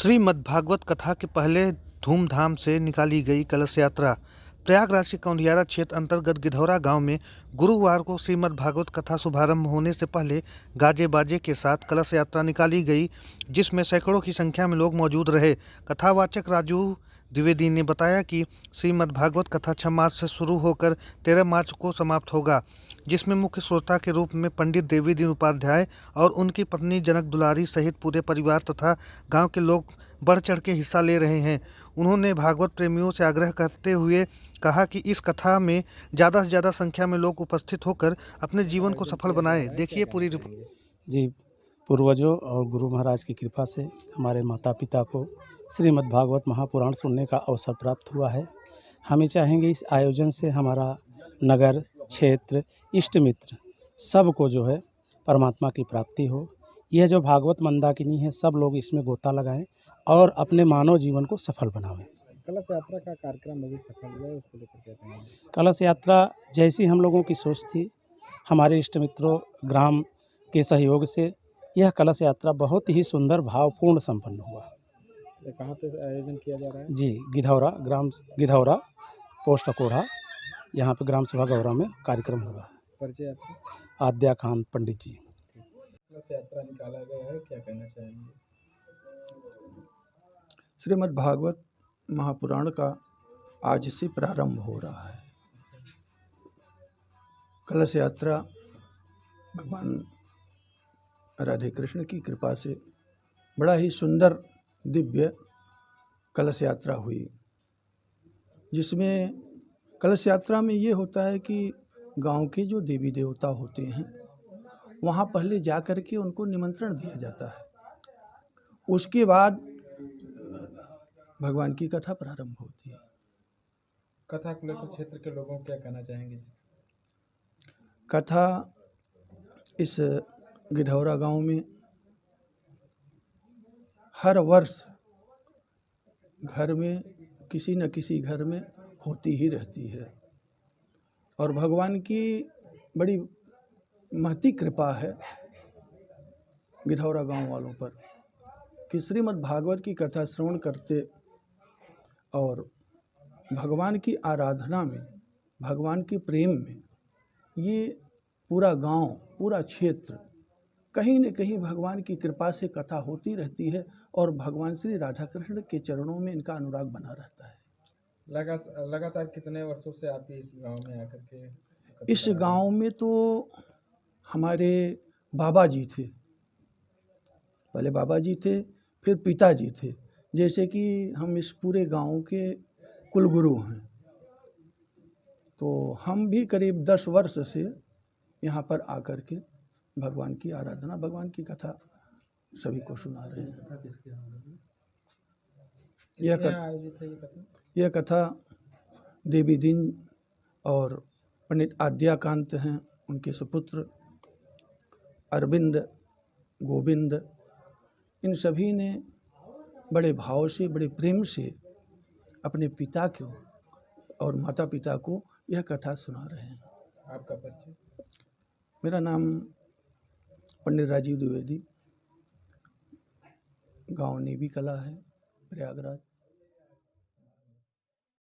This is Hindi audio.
श्रीमद्भागवत कथा के पहले धूमधाम से निकाली गई कलश यात्रा। प्रयागराज के कौंडियारा क्षेत्र अंतर्गत गिधौरा गांव में गुरुवार को श्रीमद्भागवत कथा शुभारंभ होने से पहले गाजे बाजे के साथ कलश यात्रा निकाली गई, जिसमें सैकड़ों की संख्या में लोग मौजूद रहे। कथावाचक राजू द्विवेदी ने बताया कि श्रीमद्भागवत कथा 6 मार्च से शुरू होकर 13 मार्च को समाप्त होगा, जिसमें मुख्य श्रोता के रूप में पंडित देवी दीन उपाध्याय और उनकी पत्नी जनक दुलारी सहित पूरे परिवार तथा गांव के लोग बढ़ चढ़ के हिस्सा ले रहे हैं। उन्होंने भागवत प्रेमियों से आग्रह करते हुए कहा कि इस कथा में ज़्यादा से ज़्यादा संख्या में लोग उपस्थित होकर अपने जीवन को सफल बनाएं। देखिए पूरी रिपोर्ट। जी, पूर्वजों और गुरु महाराज की कृपा से हमारे माता पिता को श्रीमद् भागवत महापुराण सुनने का अवसर प्राप्त हुआ है। हमें चाहेंगे इस आयोजन से हमारा नगर, क्षेत्र, इष्ट मित्र सबको जो है परमात्मा की प्राप्ति हो। यह जो भागवत मंदाकिनी है, सब लोग इसमें गोता लगाएं और अपने मानव जीवन को सफल बनावें। कलश यात्रा का कार्यक्रम अभी सफल हुआ है, उसको लेकर क्या कहेंगे? कलश यात्रा जैसी हम लोगों की सोच थी, हमारे इष्ट मित्रों ग्राम के सहयोग से यह कलश यात्रा बहुत ही सुंदर भावपूर्ण संपन्न हुआ। ये कहाँ पे आयोजन किया जा रहा है? जी, गिधौरा ग्राम, गिधौरा पोस्ट अकोढ़ा, यहाँ पे ग्राम सभा गौरव में कार्यक्रम होगा। परिचय आपका? आद्या खान पंडित जी। कलश यात्रा निकाला गया है, क्या कहना चाहेंगे? श्रीमद् भागवत महापुराण का आज से प्रारंभ हो रहा है। कलश यात्रा भगवान राधे कृष्ण की कृपा से बड़ा ही सुंदर दिव्य कलश यात्रा हुई, जिसमें कलश यात्रा में ये होता है कि गांव के जो देवी देवता होते हैं वहाँ पहले जा कर के उनको निमंत्रण दिया जाता है। उसके बाद भगवान की कथा प्रारंभ होती है। कथा को लेकर क्षेत्र के लोगों को क्या कहना चाहेंगे? कथा इस गिधौरा गांव में हर वर्ष घर में किसी न किसी घर में होती ही रहती है और भगवान की बड़ी महती कृपा है गिधौरा गांव वालों पर कि श्रीमद् भागवत की कथा श्रवण करते और भगवान की आराधना में, भगवान के प्रेम में ये पूरा गांव, पूरा क्षेत्र कहीं न कहीं भगवान की कृपा से कथा होती रहती है और भगवान श्री राधा कृष्ण के चरणों में इनका अनुराग बना रहता है। लगातार कितने वर्षों से आप इस गांव में आकर के इस गांव में तो हमारे बाबा जी थे, पहले बाबा जी थे, फिर पिताजी थे। जैसे कि हम इस पूरे गांव के कुलगुरु हैं, तो हम भी करीब 10 वर्ष से यहाँ पर आकर के भगवान की आराधना, भगवान की कथा सभी को सुना रहे हैं। यह कथा देवी दीन और पंडित आद्याकांत हैं, उनके सुपुत्र अरविंद, गोविंद, इन सभी ने बड़े भाव से, बड़े प्रेम से अपने पिता को और माता पिता को यह कथा सुना रहे हैं। आपका परिचय? मेरा नाम पंडित राजीव द्विवेदी, गांव नेवी कला है, प्रयागराज।